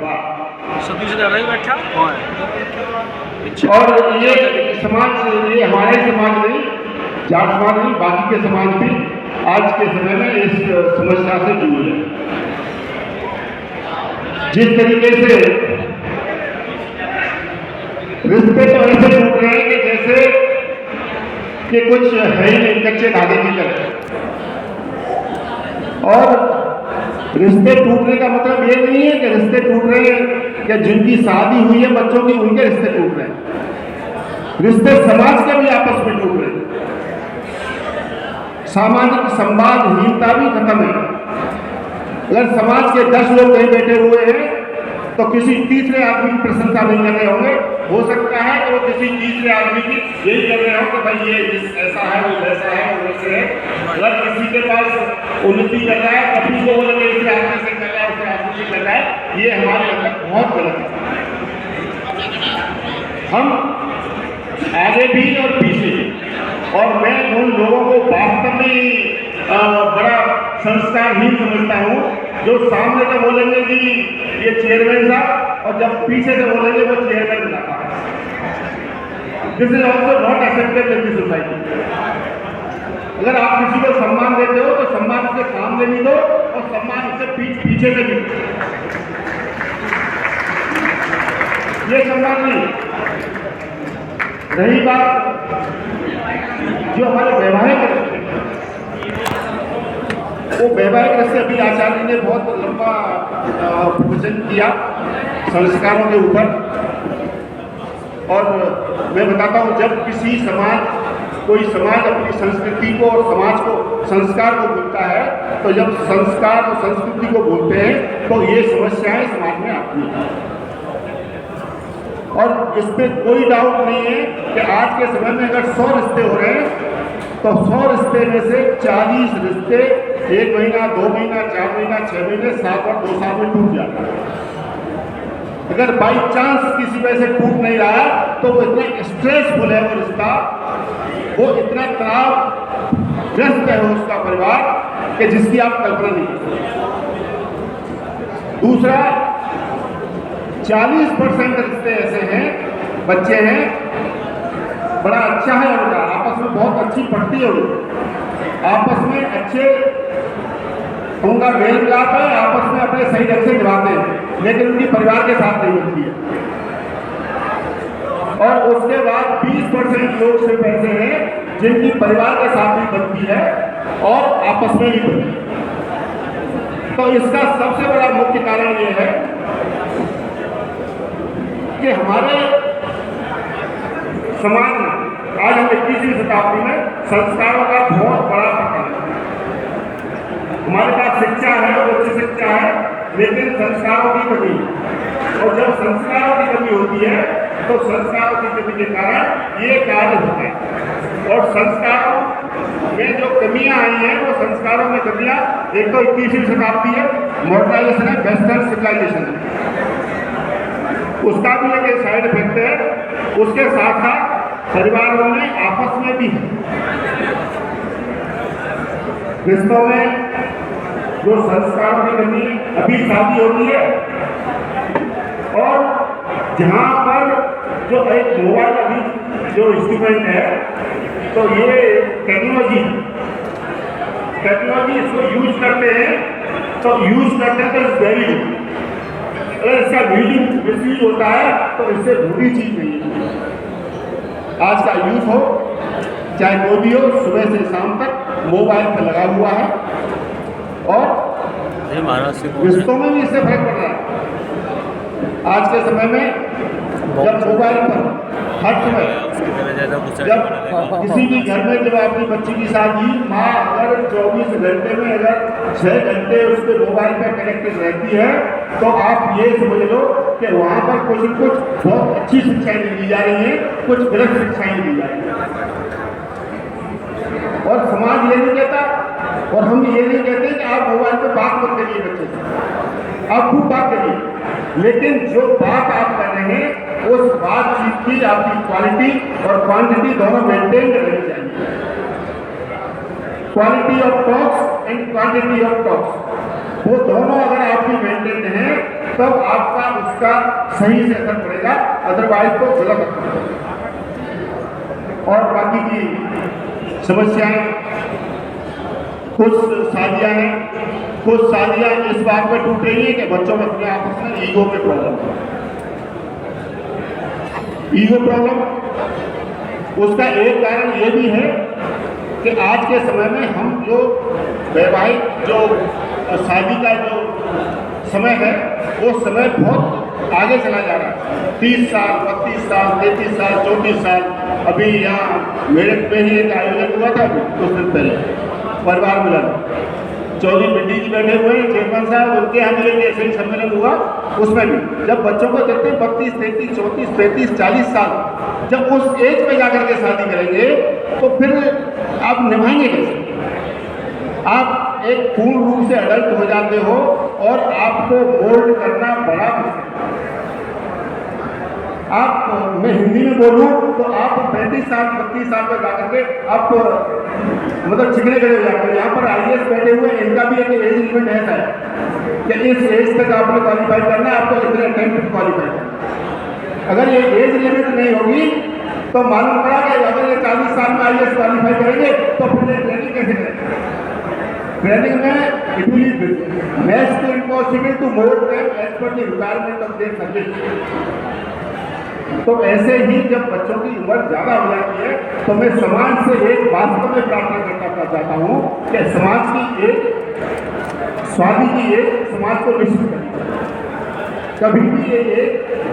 परिवार। सभी से ज़्यादा ही बैठा कौन है? और ये समाज, ये हमारे समाज नहीं, जाट समाज नहीं, बाकी के समाज भी आज के समय में इस समस्या से जूझ रहे हैं। जिस तरीके से रिश्ते तो ऐसे टूट रहे हैं कि जैसे कि कुछ है ही नहीं, कच्चे धागे की तरह। और रिश्ते टूटने का मतलब ये नहीं है कि रिश्ते टूट रहे हैं कि जिनकी शादी हुई है बच्चों की, उनके रिश्ते टूट रहे हैं। रिश्ते समाज के भी आपस में टूट रहे हैं। सामाजिक संवादहीनता भी खत्म है। अगर समाज के 10 लोग कहीं बैठे हुए हैं तो किसी तीसरे आदमी की प्रशंसा नहीं कर रहे होंगे। हो सकता है कि वो किसी तीसरे आदमी की यही कर रहे हो कि भाई ये ऐसा है, वो वैसा है, वो वैसे है। अगर किसी के पास उन्नति कर रहा है कभी को बोलेंगे इस आदमी से कर रहा है, उस आदमी से कर रहा है। ये हमारे अंदर बहुत गलत है। हम आगे भी और पीछे भी, और मैं उन लोगों को वास्तव में बड़ा संस्कारहीन समझता हूँ जो सामने से बोलेंगे कि ये चेयरमैन साहब, और जब पीछे से बोलेंगे वो चेयरमैन साहब। This is also not accepted in this society. अगर आप किसी को सम्मान देते हो तो सम्मान से सामने भी दो और सम्मान से पीछे से भी। ये सम्मान नहीं। रही बात जो हमारे वैवाहिक रिश्ते, वो वैवाहिक रिश्ते, अभी आचार्य ने बहुत लंबा प्रवचन किया संस्कारों के ऊपर। और मैं बताता हूँ, जब किसी कोई समाज अपनी संस्कृति को और समाज को, संस्कार को भूलता है, तो जब संस्कार और संस्कृति को भूलते हैं तो ये समस्याएं समाज में आती हैं। और इसमें कोई डाउट नहीं है कि आज के समय में अगर 100 रिश्ते हो रहे हैं तो 100 रिश्ते में से 40 रिश्ते 1 महीना, 2 महीना, 4 महीना, 6 महीने, 7 और 2 साल में टूट जाता है। अगर बाई चांस किसी वजह से टूट नहीं रहा तो वो इतना स्ट्रेसफुल है, वो रिश्ता, वो इतना तनावग्रस्त है उसका परिवार कि जिसकी आप कल्पना नहीं कर सकते। दूसरा, 40% रिश्ते ऐसे हैं, बच्चे हैं, बड़ा अच्छा है उनका, आपस में बहुत अच्छी पड़ती है उनकी, आपस में अच्छे उनका मेल मिलाप है, आपस में अपने सही ढंग से निभाते हैं, लेकिन उनकी परिवार के साथ नहीं बनती है। और उसके बाद 20% लोग सिर्फ ऐसे हैं जिनकी परिवार के साथ भी बनती है और आपस में भी बनती है। तो इसका सबसे बड़ा मुख्य कारण ये है कि हमारे समाज में आज हम 21वीं शताब्दी में संस्कारों का बहुत बड़ा पकड़ है। हमारे पास शिक्षा है, उच्च शिक्षा है, लेकिन संस्कारों की कमी है। और जब संस्कारों की कमी होती है तो संस्कारों की कमी के कारण ये कार्य होते हैं। और संस्कारों में जो कमियां आई हैं, वो संस्कारों में कमियां, एक तो 21वीं शताब्दी है, मॉडर्नाइजेशन है, वेस्टर्न सिविलाइजेशन है, उसका भी एक साइड इफेक्ट है। उसके साथ साथ परिवारों में आपस में भी रिश्तों में जो संस्कारों की कमी, अभी शादी होती है और जहाँ पर जो एक मोबाइल अभी जो इंस्ट्रूमेंट है, तो ये टेक्नोलॉजी इसको यूज करते हैं, तो इट्स वेरी गुड। अगर इसका मिसयूज होता है तो इससे बुरी चीज नहीं है। आज का यूथ हो चाहे कोई भी हो, सुबह से शाम तक मोबाइल पर लगा हुआ है और रिश्तों में भी इससे फर्क पड़ रहा है। आज के समय में जब मोबाइल पर हर समय, जब किसी भी घर में जब अपनी बच्ची की शादी, माँ अगर 24 घंटे में अगर 6 घंटे उसके मोबाइल पर कनेक्टेड रहती है, तो आप ये समझ लो कि वहाँ पर कुछ बहुत अच्छी शिक्षाएं दी जा रही हैं, कुछ गलत शिक्षाएं दी जा रही हैं। और समाज ये नहीं कहता, और हम ये नहीं कहते कि आप मोबाइल पर बात मत करिए बच्चे से, आप खूब बात करिए, लेकिन जो बात आप कर रहे हैं उस बातचीत की आपकी क्वालिटी और क्वांटिटी दोनों मेंटेन रहनी चाहिए। Quality of talks and quantity of talks, वो दोनों अगर आपकी मेंटेन हैं तब आपका उसका सही से असर पड़ेगा, अदरवाइज तो गलत असर पड़ेगा। और बाकी की समस्याएं, कुछ शादियां हैं, कुछ शादियां इस बात पर टूट रही है कि बच्चों में अपने आपस में ईगो में प्रॉब्लम है। ईगो प्रॉब्लम, उसका एक कारण ये भी है कि आज के समय में हम जो वैवाहिक जो शादी का जो समय है वो समय बहुत आगे चला जा रहा है। 30 साल, 32 साल, 33 साल, 34 साल। अभी यहाँ मेरठ में ही एक आयोजन हुआ था कुछ दिन पहले, परिवार मिलन, चौधरी बिड्डी जी बैठे हुए हैं, चेयरमैन साहब, उनके यहाँ भी एक ऐसे ही सम्मेलन हुआ। उसमें भी जब बच्चों को देखते हैं 32, 33, 34, 35, 40 साल, जब उस एज में जाकर के शादी करेंगे तो फिर आप निभाएंगे कैसे? आप एक पूर्ण रूप से अडल्ट हो जाते हो और आपको मोल्ड करना बड़ा मुश्किल है। आप, मैं हिंदी में बोलूं तो आप 35 साल, 32 साल पर जाकर के आप मतलब चिकने खड़े हो जाते हैं। यहाँ पर IAS बैठे हुए, इनका भी एक एज लिमिट है सर कि इस एज तक आपने क्वालिफाई करना है, आपको इतने अटेम्प्ट क्वालिफाई करना। अगर ये एज लिमिट नहीं होगी तो मालूम पड़ा कि अगर ये 40 साल में IAS क्वालिफाई करेंगे तो फिर ये ट्रेनिंग कैसे करेंगे? ट्रेनिंग में it will be next to impossible to mould them as per the requirement of their service. तो ऐसे ही जब बच्चों की उम्र ज़्यादा हो जाती है तो मैं समाज से एक वास्तव में प्रार्थना करना चाहता हूँ कि समाज की एक शादी की एक समाज को निश्चित करें, कभी भी ये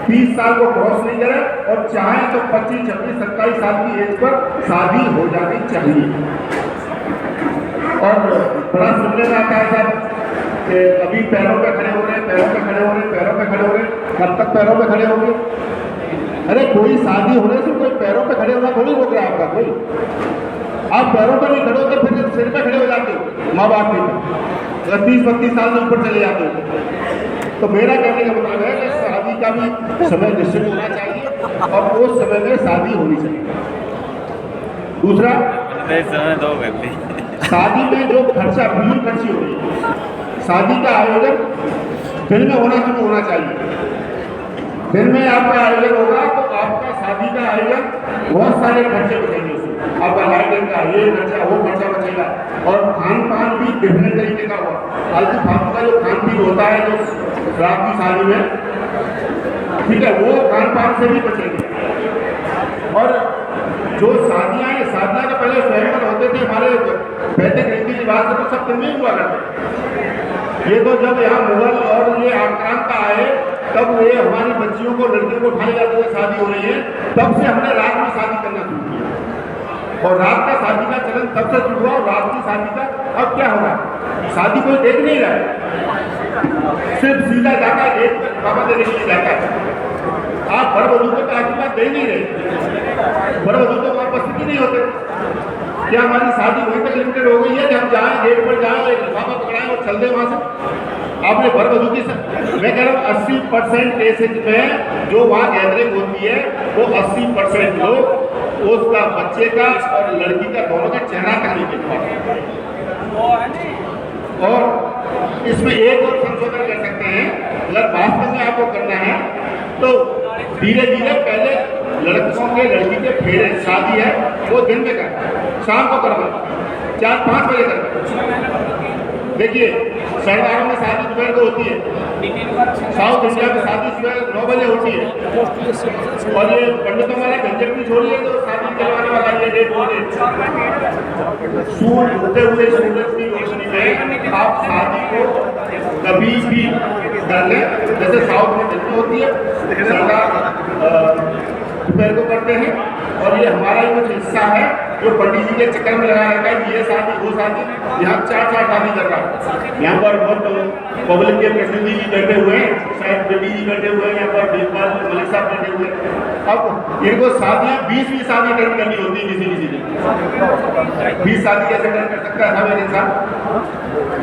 30 साल को क्रॉस नहीं करे और चाहे तो 25, 26, 27 साल की एज पर शादी हो जानी चाहिए। और बड़ा सुनने में आता है सर कि अभी पैरों पे खड़े हो रहे हैं, पैरों पे खड़े हो रहे हैं, पैरों पे खड़े हो रहे हैं। कब तक पैरों पे खड़े होंगे? अरे कोई शादी होने से कोई पैरों पे खड़े होना थोड़ी रोक रहा है आपका कोई। आप पैरों पर नहीं खड़े होते फिर सिर पे खड़े हो जाते हो माँ बाप के, अगर 30-32 साल से ऊपर चले जाते हो। तो मेरा कहने का मतलब है कि शादी का भी समय निश्चित होना चाहिए और उस समय में शादी होनी चाहिए। दूसरा, शादी में जो खर्चा, फिजूल खर्ची हो रही है, शादी का आयोजन दिन में होना शुरू होना चाहिए। दिन में आपका आयोजन होगा तो आपका शादी का आयोजन बहुत सारे खर्चे बचेंगे उसमें। आपका लाइटिंग का ये खर्चा, वो खर्चा बचेगा। और खान पान भी डिफरेंट तरीके का होगा। फालतू फालतू का जो खान पीन होता है जो रात की शादी में, ठीक है, वो खान पान से भी बचेंगे। और जो शादियाँ हैं, शादियाँ तो पहले स्वयंवर होते थे हमारे वैदिक रीति रिवाज से, तो सब दिन में हुआ करते। ये तो जब यहाँ मुगल और ये आक्रांता आए तब ये हमारी बच्चियों को, लड़कियों को उठाए जाते थे, शादी हो रही है, तब से हमने रात में शादी करना शुरू किया। और रात का शादी का चलन तब से शुरू हुआ। और रात की शादी का अब क्या हो रहा है, शादी कोई देख नहीं रहा है, सिर्फ सीधा जाता है गेट पर बाबा देने के लिए जाता है। आप वर वधू को आशीर्वाद दे नहीं रहे, वर वधू तो वहाँ उपस्थित नहीं होते। क्या हमारी शादी वहीं तक लिमिटेड हो गई है कि हम जाएं, गेट पर जाएं, एक लिफाफा पकड़ाएं और चल दें वहाँ से? आपने वर वधू की, मैं कह रहा हूँ 80% केसेज में जो वहाँ गैदरिंग होती है वो 80% लोग उसका, बच्चे का और लड़की का, दोनों का चेहरा तक नहीं देख पाते। और इसमें एक और संशोधन कर सकते हैं, अगर वास्तव में आपको करना है तो धीरे धीरे पहले लड़कों के, लड़की के फेरे, शादी है वो दिन में कर, शाम को करवा, 4-5 बजे तक। देखिए शहरों में शादी दोपहर को होती है, साउथ इंडिया में शादी सुबह 9 बजे होती है। और ये पंडितों वाला झंझट भी छोड़िए, तो शादी करवाने वाला ये डेट बोले सूर्य उगते हुए सूरज की रोशनी में आप शादी को कभी भी कर लें। जैसे साउथ में दिन होती है, दोपहर को करते हैं। और ये हमारा ही कुछ हिस्सा है जो पंडित जी के चक्कर में लगा रहता है, ये शादी वो शादी, यहाँ 4 शादी कर रहा है। यहाँ पर बहुत पब्लिक के प्रतिनिधि भी बैठे हुए हैं, शायद बेटी जी बैठे हुए हैं, यहाँ पर देखभाल मलिक साहब बैठे हुए हैं। अब इनको शादियाँ 20 शादी अटेंड करनी होती है किसी ने। 20 शादी कैसे अटेंड कर सकता है हर एक इंसान?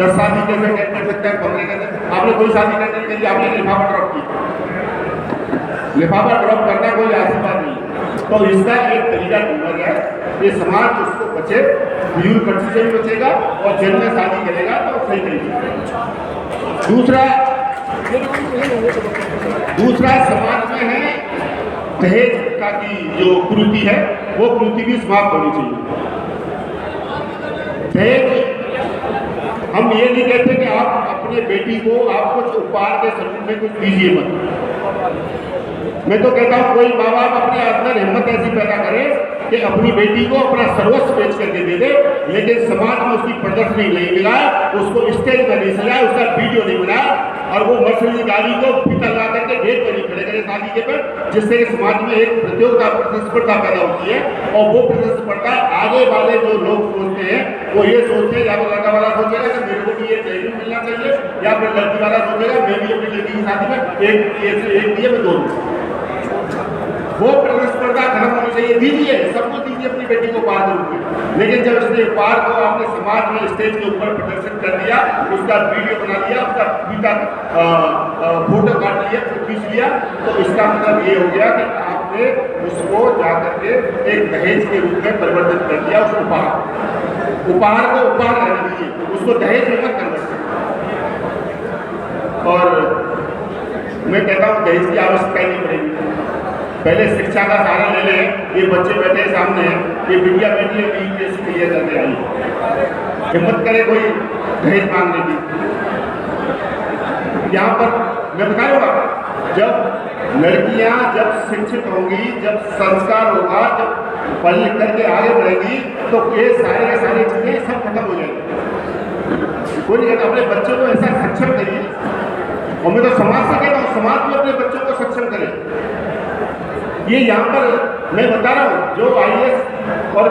10 शादी कैसे अटेंड कर सकता है? 15 कैसे? आपने कोई शादी अटेंड नहीं की, आपने लिफाफा ड्रॉप किया। लिफाफा ड्रॉप करना कोई आशीर्वाद नहीं। तो इसका एक तरीका ढूंढा गया है, ये समाज उसको बचे, फिजूल खर्ची से भी बचेगा और जेल में शादी करेगा तो सही तरीके। दूसरा, दूसरा, समाज में है दहेज का की जो कुरीति है, वो कुरीति भी समाप्त होनी चाहिए। दहेज, हम ये नहीं कहते कि आप अपने बेटी को आप कुछ उपहार के स्वरूप में कुछ दीजिए मत। मैं तो कहता हूँ कोई माँ बाप अपने अंदर हिम्मत ऐसी पैदा करे कि अपनी बेटी को अपना सर्वस्व बेच करके दे दे, लेकिन समाज में उसकी प्रदर्शनी नहीं मिलाए, उसको स्टेज पर नहीं सजाए, उसका वीडियो नहीं बनाए और वो मर्सिडीज गाड़ी को फीता लगा करके गेट पर नहीं खड़े करे शादी के पर, जिससे कि समाज में एक प्रतियोगिता प्रतिस्पर्धा पैदा होती है। और वो प्रतिस्पर्धा आगे वाले जो लोग सोचते हैं वो ये सोचते हैं, या तो लड़का वाला सोचेगा कि मेरे को भी ये ट्रेनिंग मिलना चाहिए, या फिर लड़की वाला सोचेगा मैं भी अपनी लड़की की शादी में एक दिए मैं दो। वो प्रतिस्पर्धा खत्म होनी चाहिए। दीजिए, सब कुछ दीजिए अपनी बेटी को उपहार जरूर, लेकिन जब उसने उपहार को आपने समाज में स्टेज के ऊपर प्रदर्शित कर दिया, उसका वीडियो बना दिया, उसका फीता फोटो काट लिया, खींच लिया, तो इसका मतलब ये हो गया कि आपने उसको जाकर के एक दहेज के रूप में परिवर्तित कर दिया। उस उपहार को उपहार रहने दीजिए, उसको दहेज में मत कन्वर्ट। और मैं कहता हूँ दहेज की आवश्यकता नहीं पड़ेगी। पहले शिक्षा का सहारा ले लें। ये बच्चे बैठे सामने हैं, ये बिटिया बैठी है यूपीएससी क्लियर करके आई, हिम्मत करे कोई दहेज मांगने की। यहाँ पर मैं बता रहा हूँ, जब लड़कियाँ जब शिक्षित होंगी, जब संस्कार होगा, जब पढ़ लिख करके आगे बढ़ेंगी, तो ये सारी चीज़ें सब खत्म हो जाएंगी। कोई नहीं कहता अपने बच्चों को ऐसा सक्षम करिए, और मैं तो समाज से कहता हूँ समाज भी अपने बच्चों को सक्षम करे। ये यहाँ पर मैं बता रहा हूँ, जो आईएएस और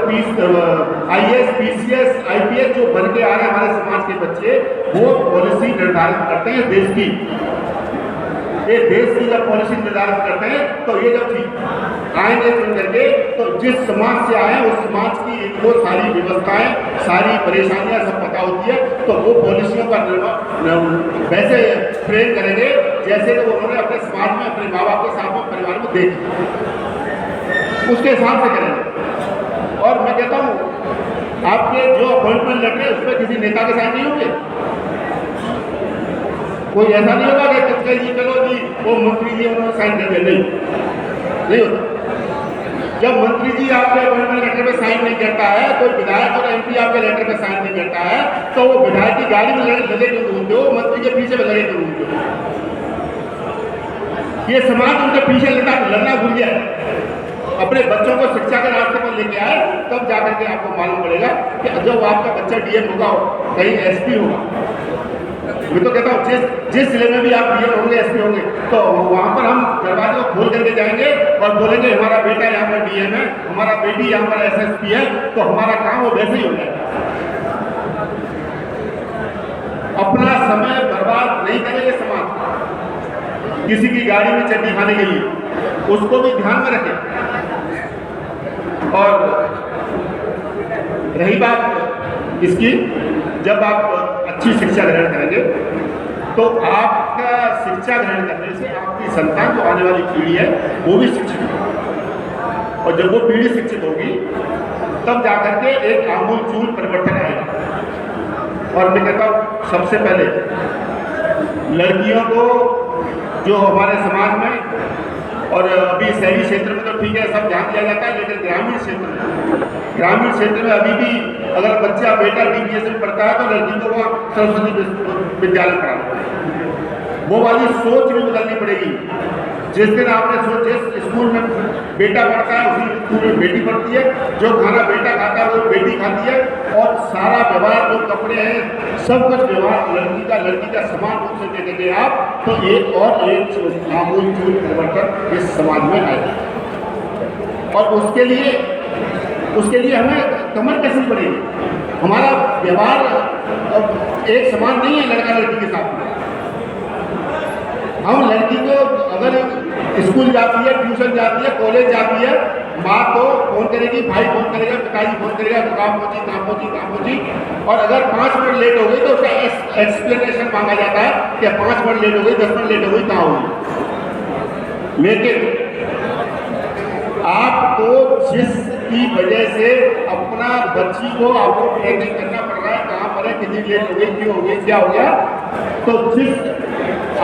आईएएस पीसीएस आईपीएस जो बन के आ रहे हैं हमारे समाज के बच्चे, वो पॉलिसी निर्धारित करते हैं देश की। ये देश की जब पॉलिसी निर्धारित करते हैं तो ये जब आएंगे चुन करके, तो जिस समाज से आए उस समाज की इनको सारी व्यवस्थाएं, सारी परेशानियां सब पता होती है, तो वो पॉलिसियों का वैसे फ्रेम करेंगे जैसे कि उन्होंने अपने समाज में, अपने माँ बाप के साथ में, परिवार में देखा, उसके हिसाब से करेंगे। और मैं कहता हूँ आपके जो अपॉइंटमेंट लेटर है उस पर किसी नेता के साथ नहीं होंगे। कोई ऐसा नहीं होगा कि किसके जी चलो जी वो मंत्री जी उन्होंने साइन कर दिया, नहीं होता। जब मंत्री जी आपके अपॉइंटमेंट लेटर पे साइन नहीं करता है, कोई विधायक और एमपी आपके लेटर पे साइन नहीं करता है, तो वो विधायक की गाड़ी में लगे क्यों घूमते हो, मंत्री के पीछे में लगे क्यों घूमते हो? ये समाज उनके पीछे लड़ना भूल गया है। अपने बच्चों को शिक्षा के रास्ते पर लेके आए, तब जाकर के आपको मालूम पड़ेगा कि जब आपका बच्चा डीएम होगा, कहीं एसपी होगा। मैं तो कहता हूँ जिस जिले में भी आप डीएम होंगे, एसपी होंगे, तो वहाँ पर हम दरवाजे को खोल करके जाएंगे और बोलेंगे हमारा बेटा यहाँ पर डीएम है, हमारा बेटी यहाँ पर एसएसपी है, तो हमारा काम वो वैसे ही हो जाएगा। अपना समय बर्बाद नहीं करेंगे समाज किसी की गाड़ी में चटनी खाने के लिए, उसको भी ध्यान में रखें। और रही बात इसकी, जब आप अच्छी शिक्षा ग्रहण करेंगे तो आपका शिक्षा ग्रहण करने से आपकी संतान, जो आने वाली पीढ़ी है, वो भी शिक्षित होगी। और जब वो पीढ़ी शिक्षित होगी तब जाकर के एक आमूल-चूल परिवर्तन आएगा। और मैं कहता हूँ सबसे पहले लड़कियों को, जो हमारे समाज में, और अभी शहरी क्षेत्र में तो ठीक है सब ध्यान दिया जाता है, लेकिन ग्रामीण क्षेत्र में अभी भी अगर बच्चा बेटा डीपीएस में पढ़ता है तो लड़की को वहाँ सरस्वती विद्यालय पढ़ाना। वो वाली सोच भी बदलनी पड़ेगी। जिस दिन आपने सोच, जिस स्कूल में बेटा पढ़ता है उसी स्कूल में बेटी पढ़ती है, जो खाना बेटा खाता है वो बेटी खाती है, और सारा व्यवहार, जो कपड़े हैं, सब कुछ व्यवहार लड़की का समान रूप से देखेंगे आप, तो एक और एक आमूल-चूल परिवर्तन इस समाज में आएगा। और उसके लिए हमें कमर कसनी पड़ेगी। हमारा व्यवहार एक समान नहीं है लड़का लड़की के साथ में। हम लड़की को अगर स्कूल जाती है, ट्यूशन जाती है, कॉलेज जाती है, माँ को फोन करेगी, भाई फोन करेगा, पिताजी फोन करेगा, तो कहाँ पहुँची। और अगर 5 मिनट लेट हो गई तो उसका एक्सप्लेनेशन मांगा जाता है कि 5 मिनट लेट हो गई, 10 मिनट लेट हो गई, कहाँ होगी। लेकिन आपको जिसकी वजह से अपना बच्ची को आपको प्लानिंग करना पड़ रहा है, कहाँ पर है, कितनी लेट हो गई, क्यों हो गई, क्या हो गया, तो जिस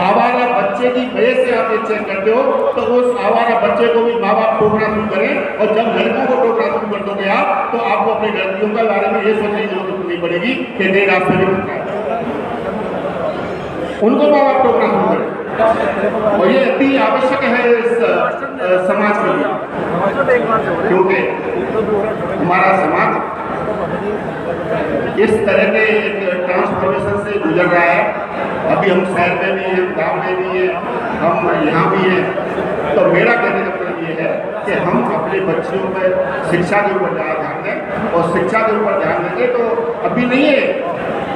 आवारा बच्चे की वजह से आप ये चेक करते हो, तो उस आवारा बच्चे को भी माँ बाप टोकना शुरू करें, और जब लड़कों को टोकना शुरू कर दोगे आप, तो आपको अपनी लड़कियों के बारे में ये सोचने की जरूरत नहीं पड़ेगी कि नए रास्ते में होता है। उनको माँ बाप टोकना शुरू करें, और ये अति आवश्यक है इस समाज के लिए, क्योंकि हमारा समाज इस तरह के एक ट्रांसफॉर्मेशन से गुजर रहा है। अभी हम शहर में भी हैं, गांव में भी हैं, हम यहाँ भी हैं। तो मेरा कहने का मतलब ये है कि हम अपने बच्चियों पर शिक्षा के ऊपर ज़्यादा ध्यान दें, और शिक्षा के ऊपर ध्यान देंगे तो अभी नहीं है,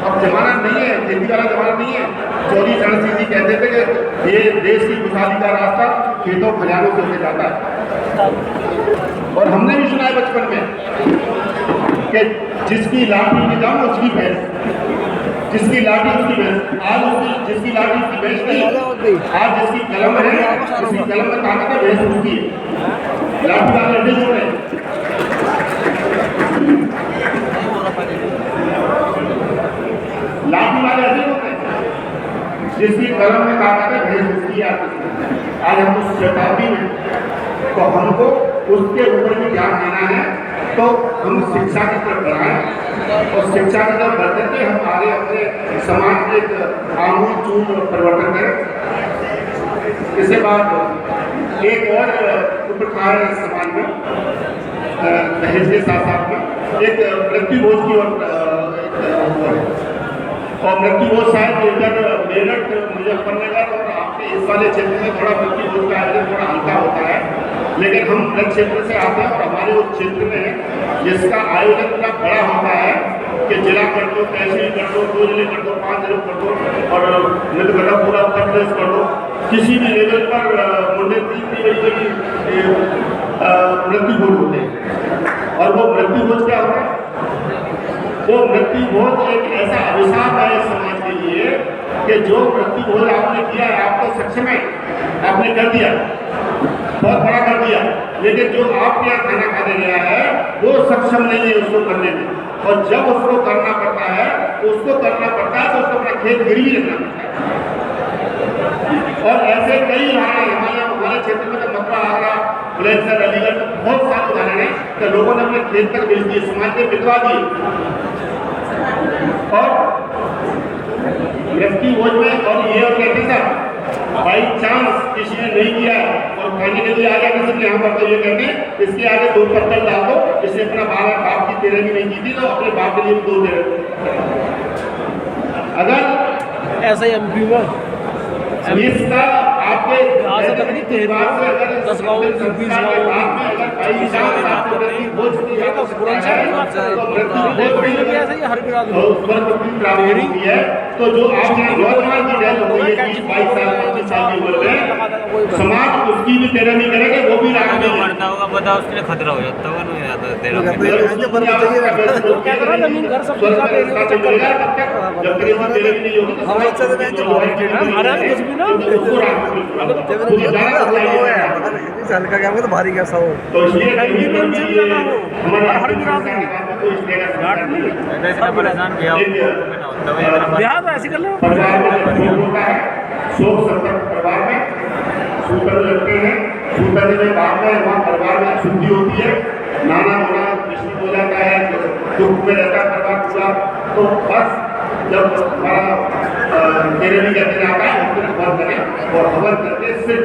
अब जमाना नहीं है, खेती वाला जमाना नहीं है। चौधरी चरण सिंह जी कहते थे कि ये देश की खुशहाली का रास्ता खेतों खलिहानों से होकर जाता है, और हमने भी सुना है बचपन में कि जिसकी लाठी की दाम उसकी भैंस, जिसकी लाठी उसकी भैंस। आज उसकी जिसकी लाठी उसकी भैंस नहीं, आज जिसकी कलम है, जिसकी कलम में ताकत है, भैंस उसकी है। लाठी वाले अड्डे जोड़ रहे हैं, लाठी वाले अड्डे होते हैं, जिसकी कलम में ताकत है, भैंस उसकी आती। आज हम उस शताब्दी में, तो हमको उसके ऊपर भी ध्यान देना है। तो हम शिक्षा की तरफ बढ़ाएं, और शिक्षा की तरफ बढ़ते थे हम आगे अपने समाज में एक आमूल चूल परिवर्तन करें। इसके बाद एक और उपकार है समाज में, दहेज के साथ साथ में एक मृत्यु भोज की और मृत्यु भोज शायद इधर मेरठ मुजफ्फरनगर और आपके इस वाले क्षेत्र में थोड़ा मृत्यु भोज का आयोजन थोड़ा हल्का होता है, लेकिन हम ब्रज क्षेत्र से आते हैं, और हमारे उस क्षेत्र में जिसका आयोजन इतना बड़ा होता है कि जिला कर दो, तहसील कर दो, 2 जिले कर दो, 5 जिले कर दो, और मिलकर पूरा उत्तर प्रदेश कर दो, किसी भी लेवल पर मुंडे 3 बजे की मृत्यु भोज होते हैं। और वो मृत्यु भोज क्या होता है? वो मृत्यु भोज एक ऐसा अभिशाप है समाज के लिए कि जो मृत्यु भोज आपने किया है, आप तो सक्षम है, आपने कर दिया, बहुत बड़ा कर दिया, लेकिन जो आपके यहाँ खाना खाने गया है वो सक्षम नहीं है उसको करने में, और जब उसको करना पड़ता है तो उसको अपना खेत गिरवी रखना पड़ता है। और ऐसे कई उदाहरण हमारे क्षेत्र में, मथुरा, आगरा, बुलंदशहर, अलीगढ़ में बहुत सारे उदाहरण हैं कि लोगों ने अपने खेत तक बेच दिए, समाज ने बिकवा दिए। और मृत्यु भोज में और ये और कहते साहब बाई चांस किसी ने नहीं किया और खाने के लिए आ गया किसी के यहाँ पर, तो ये कहते हैं इसके आगे 2 पत्थर डाल दो, इसने अपना बाप की तेरहवीं नहीं की थी तो अपने बाप के लिए भी 2 दे रहे। अगर ऐसा ही एमपी में इसका आपके तकलीफ है 10 गाँव 20 तो जो आपने नौजवान की डेथ हो गई है 22 साल 25 साल की उम्र में, समाज उसकी भी तेरह नहीं करेगा, वो भी मरता होगा पता उसके लिए खतरा हो जाता होगा ना, जमीन घर सब हल्का क्या तो भारी कैसा हो, तो इसलिए परेशान किया बिहार तो ऐसे कर लो। परिवार में होता है, शोक संतप्त परिवार में सूत्र लगते हैं, सूत्र में बाद में वहाँ परिवार में शुद्धि होती है, नाना होना विष्णु हो जाता है, दुख में रहता है परिवार पूरा। तो बस जब हमारा तेरहवीं का दिन आता है उसमें हवन करें, और हवन करके सिर्फ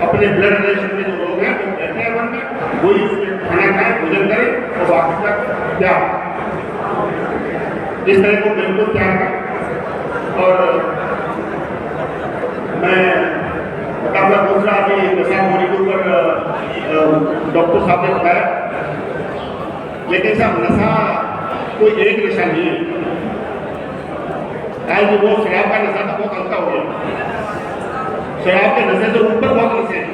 अपने ब्लड रिलेशन में जो लोग हैं वो बैठे हैं हवन में, वही उसमें खाना खाएं, भोजन करें, और बाकी तक त्याग इस तरह को बिल्कुल त्याग करें। और मैं अपना दूसरा अभी नशा होने के ऊपर डॉक्टर साहब ने बताया, लेकिन साहब नशा कोई एक नशा नहीं है। आज वो शराब का नशा तो बहुत हल्का हो गया, शराब के नशे से ऊपर बहुत नशे हैं,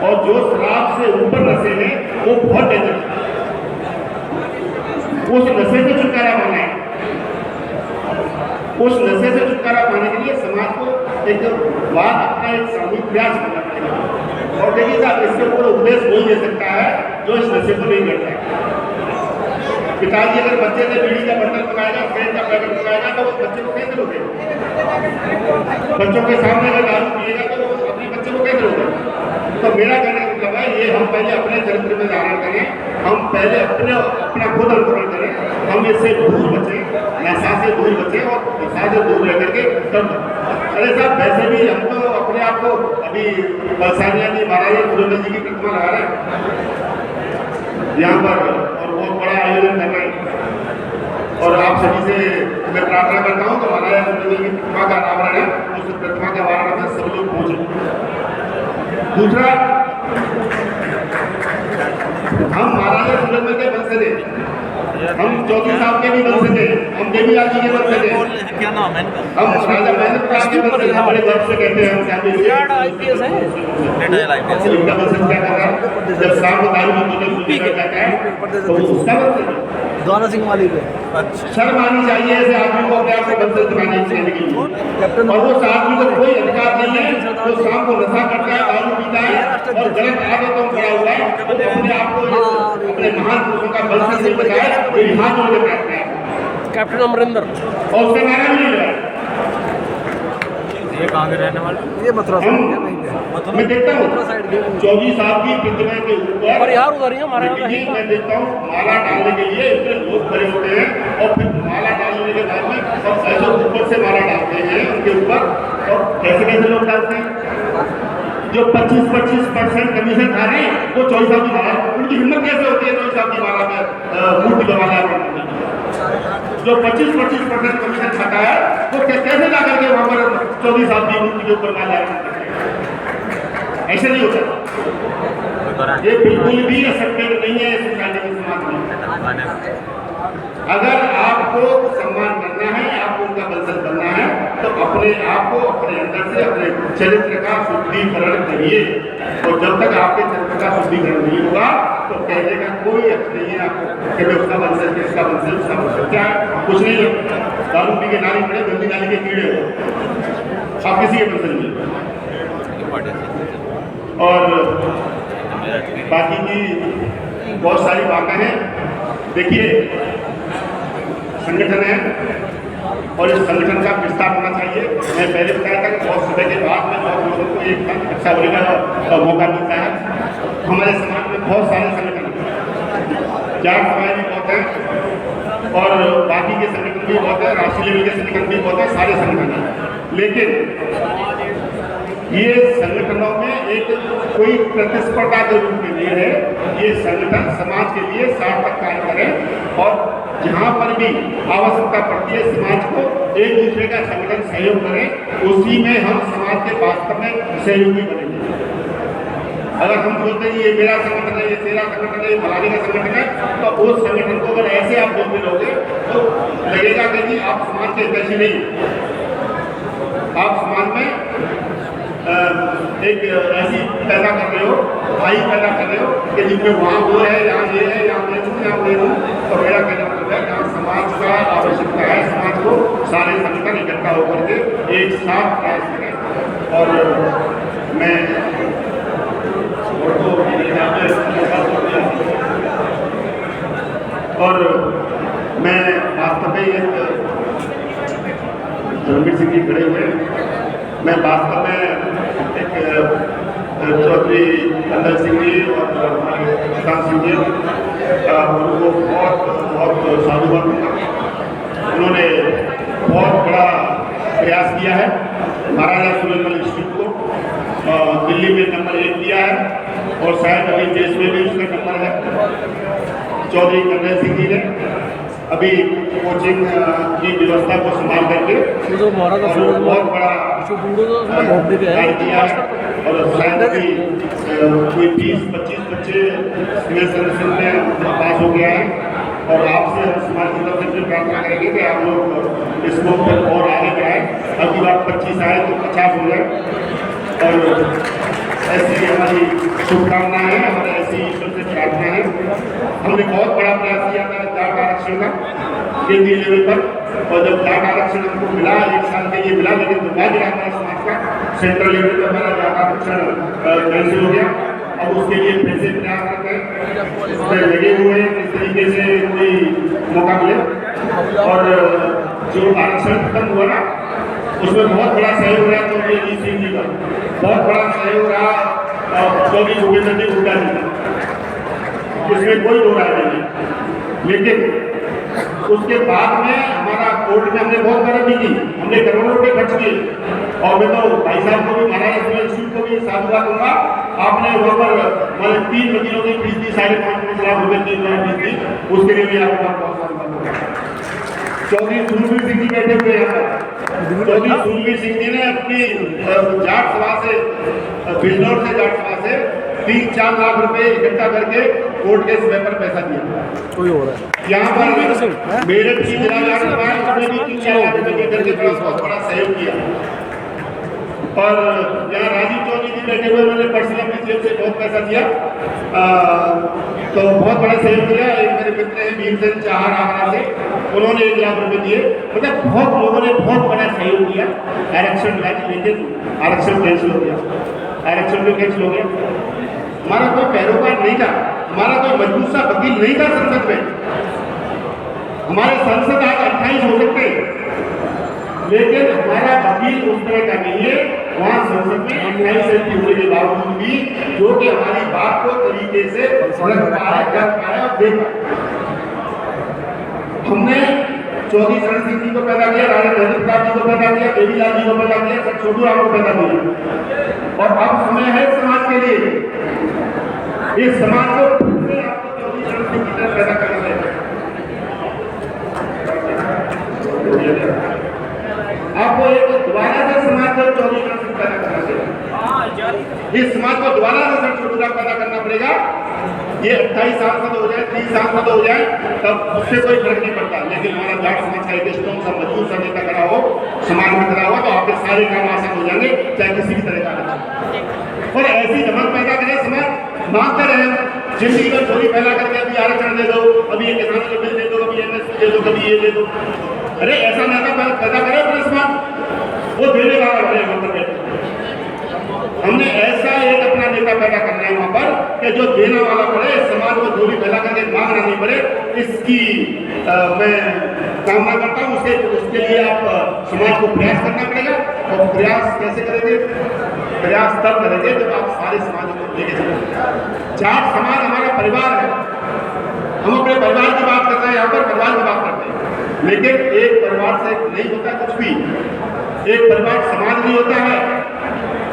और जो शराब से ऊपर नशे हैं वो बहुत डेंजर है। उस नशे से छुटकारा पाना है, उस नशे से छुटकारा पाने के लिए समाज को एक बात अपना एक सामूहिक प्रयास करना पड़ेगा। और देखिए साहब इसके ऊपर उपदेश वही दे सकता है जो इस नशे को नहीं करता है। पिताजी अगर बच्चे से बीड़ी का बंडल मंगाएगा, सिगरेट का पैकेट मंगाएगा, तो वो बच्चे को कैसे रोके? बच्चों के सामने अगर दारू पिएगा तो वो अपने बच्चे को कैसे रोके? तो मेरा कहने का मतलब है ये हम पहले अपने चरित्र में धारण करें, हम पहले अपना खुद अनुकरण करें, हम इससे दूर बचें, नशा से दूर बचें और नशा से दूर रह करके तब। अरे साहब वैसे भी हम तो अपने आप को अभी बलसानिया जी महाराज सुरेंद्र जी की प्रतिमा लगा रहे हैं यहाँ पर और बहुत बड़ा आयोजन कर रहे हैं और आप सभी से मैं प्रार्थना करता हूँ तो महाराज सुरेंद्र जी की प्रतिमा का अनावरण है, उस प्रतिमा के अनावरण में सब लोग पहुँचे। दूसरा, हम महाराजा सुरेंद्र के वंशज हैं, हम चौधरी साहब के भी वंशज हैं, हम देवीलाल जी के वंशज हैं, क्या नाम है इनका? हम राजा महेंद्र प्रताप के वंशज हैं, बड़े गर्व से कहते हैं हम रिटायर्ड आईपीएस है। इनका वंशज क्या कर रहा है? जब शाम को दारू की बोतल पीकर जाता है तो वो उसका वंशज है। द्वारा सिंह वाली पे शर्म आनी चाहिए ऐसे आदमी को अपने आप को वंशज बनाने के लिए। और वो आदमी को कोई अधिकार नहीं है जो शाम को नशा करता है, दारू पीता है और गलत आदतों में पड़ा हुआ है, वो अपने आप को अपने महान पुरुषों का वंशज नहीं बताया, ये हाथ जोड़ के बैठता है। कैप्टन अमरिंदर और उसका नारा भी नहीं लगा। ये कहाँ के रहने वाले? ये मथुरा से मैं देखता हूँ चौधरी साहब की प्रतिमा के ऊपर और यार उधर ही हमारे यहाँ देखिए, मैं देखता हूँ माला डालने के लिए इतने लोग खड़े होते हैं और फिर माला डालने के बाद में और ऐसे ऊपर से माला डालते हैं उनके ऊपर। और कैसे कैसे लोग डालते हैं? जो 25% कमीशन खा रहे हैं वो चौधरी साहब की माला, उनकी हिम्मत कैसे होती है चौधरी साहब की माला में मूर्ति का माला बनाने की? जो 25% कमीशन खाता है वो कैसे ला करके वहां पर चौधरी साहब की मूर्ति के ऊपर माला करते हैं? ऐसे नहीं होता। ये बिल्कुल भी असत्य नहीं है सोसाइटी के समाज में। अगर आपको सम्मान करना है, आपको उनका वंशज बनना है, तो अपने आप को अपने अंदर से अपने चरित्र का शुद्धिकरण करिए। और जब तक आपके चरित्र का शुद्धिकरण नहीं होगा तो कहने का कोई अर्थ नहीं है आपको कि मैं उसका वंशज, किसका वंशज, उसका वंशज क्या है? कुछ नहीं है। दारू पी के नाली पड़े, गंदी नाली के कीड़े हो, आप किसी के वंशज नहीं। और बाकी की बहुत सारी बातें हैं। देखिए, संगठन है और इस संगठन का विस्तार होना चाहिए। मैं पहले बताया था कि बहुत समय के बाद में बहुत लोगों को एक अच्छा होने का मौका मिलता है। हमारे समाज में बहुत सारे संगठन हैं, जाट समाज भी बहुत हैं और बाकी के संगठन भी बहुत हैं, राष्ट्रीय लेवल के संगठन भी बहुत हैं, सारे संगठन हैं। लेकिन ये संगठनों में एक कोई प्रतिस्पर्धा के रूप में नहीं है। ये संगठन समाज के लिए सार्थक कार्य करें और जहाँ पर भी आवश्यकता पड़ती है समाज को एक दूसरे का संगठन सहयोग करें, उसी में हम समाज के वास्तव में सहयोगी बनेंगे। अगर हम बोलते हैं ये मेरा संगठन है, ये तेरा संगठन है, ये फलाने का संगठन है, तो उस संगठन को अगर ऐसे आप बोलते रहोगे तो लगेगा कि जी आप समाज के हितैषी नहीं, आप समाज में एक ऐसी पैदा कर रहे हो, भाई पैदा कर रहे हो कि जिनमें वहाँ वो है, यहाँ ये है, यहाँ मैं हूँ, यहाँ मैं हूँ। तो मेरा कहना मतलब है जहाँ समाज का आवश्यकता है, समाज को सारे संगठन इकट्ठा होकर के एक साथ प्रयास करें। और मैं और मैं वास्तव में रणवीर सिंह जी खड़े हुए, मैं वास्तव में एक चौधरी कंदल सिंह जी और प्रशांत सिंह जी उनको बहुत साधुवाद दूंगा। उन्होंने बहुत बड़ा प्रयास किया है, महाराजा सुरेंद्र इंस्टीट्यूट को दिल्ली में नंबर 1 दिया है और शायद अभी देश में भी उसका नंबर है। चौधरी कंदल सिंह जी ने अभी कोचिंग की व्यवस्था को संभाल करके बहुत बड़ा कार्य किया है और शायद अभी कोई 20-25 बच्चे सिविल सर्विसेज में पास हो गया है। और आपसे समाज की तरफ से प्रार्थना करेंगे कि आप लोग इसको और आगे बढ़ाएं। अगली बार 25 आए तो 50 हो जाए। और ऐसी हमारी शुभकामनाएं हैं, हमारे ऐसी ईश्वर से प्रार्थना है। हमने बहुत बड़ा प्रयास किया था जाट आरक्षण का केंद्रीय लेवल पर, और जब जाट आरक्षण हमको मिला 1 साल के लिए मिला, लेकिन दुर्भाग्य हमारे समाज का सेंट्रल लेवल पर हमारा जाट आरक्षण कैंसिल हो गया अब उसके लिए पैसे प्रयासरत हैं, उसमें लगे हुए हैं किस तरीके से कोई मौका मिले। और जो आरक्षण खत्म हुआ ना, उसमें बहुत बड़ा सहयोग रहा चौधरी अजीत सिंह जी का, बहुत बड़ा सहयोग रहा चौधरी भूपेंद्र जी हुड्डा जी का, इसमें कोई दो राय नहीं है। लेकिन उसके बाद में हमारा कोर्ट में हमने बहुत मदद भी की, हमने करोड़ों रुपए खर्च किए। और मैं तो भाई साहब को भी, महाराज इंस्टीट्यूट को भी साधुवाद दूंगा, आपने वहाँ पर हमारे 3 वकीलों की फीस दी, 5.5 लाख रुपए की फीस दी, उसके लिए भी आपका बहुत बहुत चौधरी सुरवीर सिंह जी बैठे हुए यहाँ पर। चौधरी सुरवीर सिंह जी ने अपनी जाट सभा से, बिजनौर से जाट सभा से 3-4 लाख रुपए इकट्ठा करके कोर्ट के समय पर पैसा दिया। कोई हो रहा है यहाँ पर मेरठ की जिला जाट सभा है, उसने भी 3-4 लाख रुपए करके बहुत बड़ा सहयोग किया। और यहाँ राजीव चौधरी जी बैठे हुए, उन्होंने पर्सनल अपनी जेब से बहुत पैसा दिया, तो बहुत बड़ा सहयोग दिया। एक मेरे मित्र हैं भीमसेन चाहर आगरा से, उन्होंने 1 लाख रुपए दिए। मतलब बहुत लोगों ने बहुत बड़ा सहयोग दिया आरक्षण लाने, लेकिन आरक्षण कैंसिल हो गया, आरक्षण भी कैंसिल हो गया। हमारा कोई पैरोकार नहीं था, हमारा कोई मजबूत सा वकील नहीं था संसद में। हमारे सांसद आज 28 हो सकते हैं, लेकिन हमारा वकील उस तरह का नहीं है। वहाँ संसद में 28 एमपी होने के बावजूद भी जो कि हमारी बात को तरीके से रख पाया, कर पाया, देख पाया। हमने चौधरी शरण सिंह जी को पैदा किया, राजा महेंद्र प्रताप जी को पैदा किया, देवीलाल जी को पैदा किया, सब छोटू राम को पैदा किया। और अब समय है समाज के लिए, इस समाज को फिर से आपको चौधरी शरण सिंह की तरह पैदा करना है। आपको एक दोबारा से समाज को चौधरी शरण सिंह पैदा करना है। इस समाज को दोबारा से छोटू राम पैदा करना पड़ेगा। ये 28 सांसद हो जाए, 30 सांसद हो जाए, तब उससे कोई फर्क नहीं पड़ता। लेकिन हमारा जाट समाज का एक स्ट्रॉन्ग सा मजबूत सा नेता खड़ा हो, समाज में खड़ा हो, तो आपके सारे काम आसान हो जाएंगे, चाहे किसी भी तरह का। और ऐसी धमक पैदा करे, समाज मांगते रहे, जिंदगी में चोरी फैला करके अभी आरक्षण दे दो, अभी ये किसानों के बिल दे दो, अभी एमएसपी दे दो, कभी ये दे दो। अरे ऐसा नेता पैदा करे अपने समाज, वो देने वाला बने वहां पर बैठे। हमने ऐसा एक अपना नेता पैदा करना है वहां पर कि जो देने वाला पड़े, समाज को चोरी फैला करके मांगना नहीं पड़े। इसकी मैं कामना करता हूँ। उसके लिए आप समाज को प्रयास करना पड़ेगा। और प्रयास कैसे करेंगे? प्रयास तब करेंगे जब आप सारे समाज को लेके चलेंगे। जाट समाज हमारा परिवार है, हम अपने परिवार की बात करते हैं, यहाँ पर परिवार की बात करते हैं, लेकिन एक परिवार से नहीं होता कुछ भी। एक परिवार समाज नहीं होता है,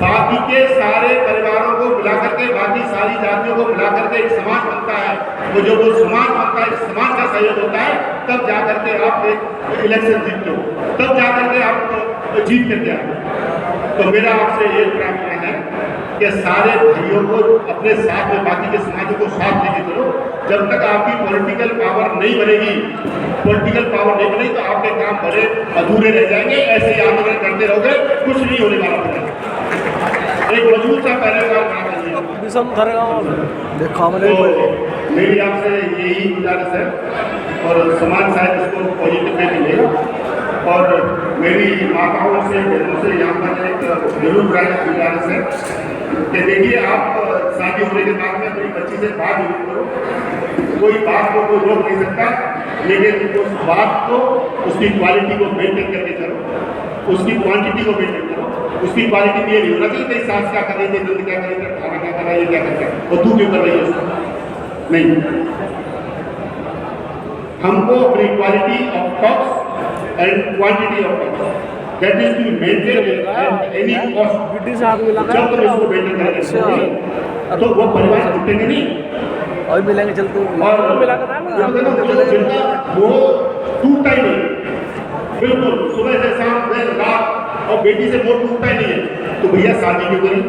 बाकी के सारे परिवारों को मिलाकर के, बाकी सारी जातियों को मिलाकर के एक समाज बनता है। तो जो वो समाज बनता है, समाज का सहयोग होता है, तब जाकर के आप एक इलेक्शन जीतते हो, तब जाकर के आप जीत करके आते। तो मेरा आपसे ये प्रार्थना है कि सारे भाइयों को अपने साथ में, बाकी के समाजों को साथ लेके चलो। जब तक आपकी पॉलिटिकल पावर नहीं बनेगी, पॉलिटिकल पावर नहीं बनेगी, तो आपके काम बड़े अधूरे रह जाएंगे। ऐसे ही आंदोलन करते रहोगे, कुछ नहीं होने वाला है। एक मजबूत सा पैरोकार बना देखा मैंने। तो मेरी आपसे यही गुजारिश है, और समाज शायद इसको पॉजिटिव में मिले। और मेरी माताओं से, बहनों से यहाँ पर एक जरूर गुजारिश है कि देखिए, आप शादी होने के बाद में अपनी बच्ची से बात जरूर करो। कोई बात को कोई रोक नहीं सकता, लेकिन उस बात को, उसकी क्वालिटी को मेंटेन करके करो, उसकी क्वांटिटी को मेंटेन करो। उसकी क्वालिटी में ये नहीं होना चाहिए कि सास क्या कर रही थी, नंद क्या कर रही थी, खाना क्या कर रहा है, ये क्या करता है, और तू क्यों कर रही है उसको। नहीं, हमको अपनी quality of talks and quantity of talks, that is to maintain at any cost. जब तुम इसको मेंटेन करेंगे तो वो परिवार टूटेंगे नहीं, और मिलेंगे चलते और वो टूटता ही नहीं बिल्कुल। सुबह से शाम, दिन रात, और बेटी से वो टूटता ही नहीं है। तो भैया शादी क्यों करें?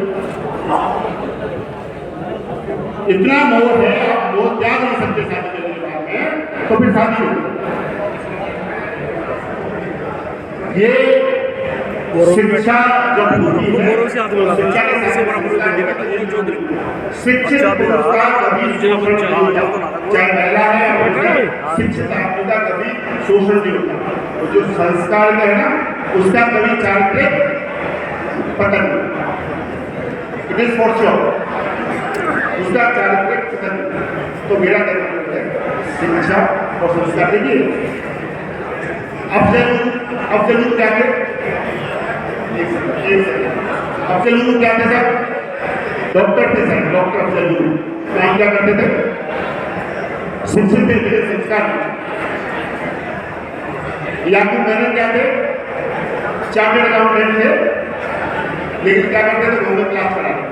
इतना मोह है, आप मोह त्याग नहीं सकते शादी करने के बाद में, तो फिर शादी नहीं। ये शिक्षा जब होती है, शिक्षा के शिक्षित पुरुष का कभी शोषण नहीं होता, चाहे महिला है या पुरुष है। शिक्षित आदमी का कभी शोषण नहीं होता। तो जो संस्कार में है ना, उसका कभी चारित्रिक पतन नहीं। It is for sure. इसका चारित्रिक प्रगति। तो मेरा कहना है शिक्षा और संस्कार देखिए अफजल क्या थे, अफजल क्या थे सर, डॉक्टर थे सर, डॉक्टर अफजल काम क्या करते थे, शिक्षित थे, संस्कार। याकूब मेनन क्या थे, चार्टर्ड अकाउंटेंट थे, लेकिन क्या करते थे, गवर्नमेंट क्लास कराते थे।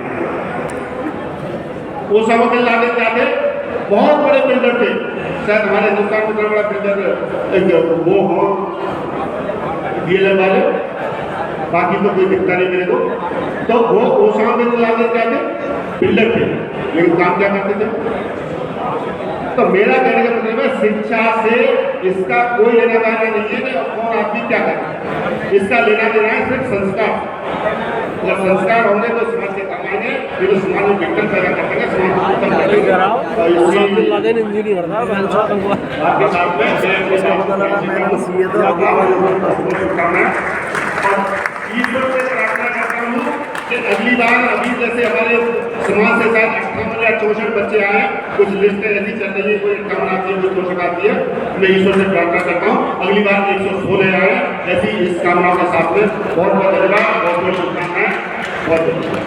ओसामा बिन लादेन क्या थे, बहुत बड़े बिल्डर थे, शायद हमारे हिंदुस्तान में बड़ा बिल्डर वो हो डीएलएफ वाले, बाकी तो कोई दिखता नहीं मेरे को। तो वो ओसामा बिन लादेन क्या थे, बिल्डर थे, लेकिन काम क्या करते थे। तो मेरा कहने का मतलब है शिक्षा से इसका कोई लेना देना नहीं है कि कौन आदमी क्या करे, इसका लेना देना है सिर्फ संस्कार। जब संस्कार होंगे तो समाज के काम आएंगे, फिर समाज में बेहतर पैदा करते हैं, समाज को उत्तम लादेन इंजीनियर था आपके साथ में ईश्वर से प्रार्थना करता हूँ कि अगली बार अभी जैसे हमारे समाज से शायद 58 या 64 बच्चे आए, कुछ लिस्ट ऐसी चल रही है, कोई 51 आती है, कोई 64 आती है। मैं ईश्वर से प्रार्थना करता हूँ अगली बार 116 आए, ऐसी इस कामना के साथ में बहुत बहुत धन्यवाद, बहुत बहुत शुभकामनाएं, बहुत धन्यवाद।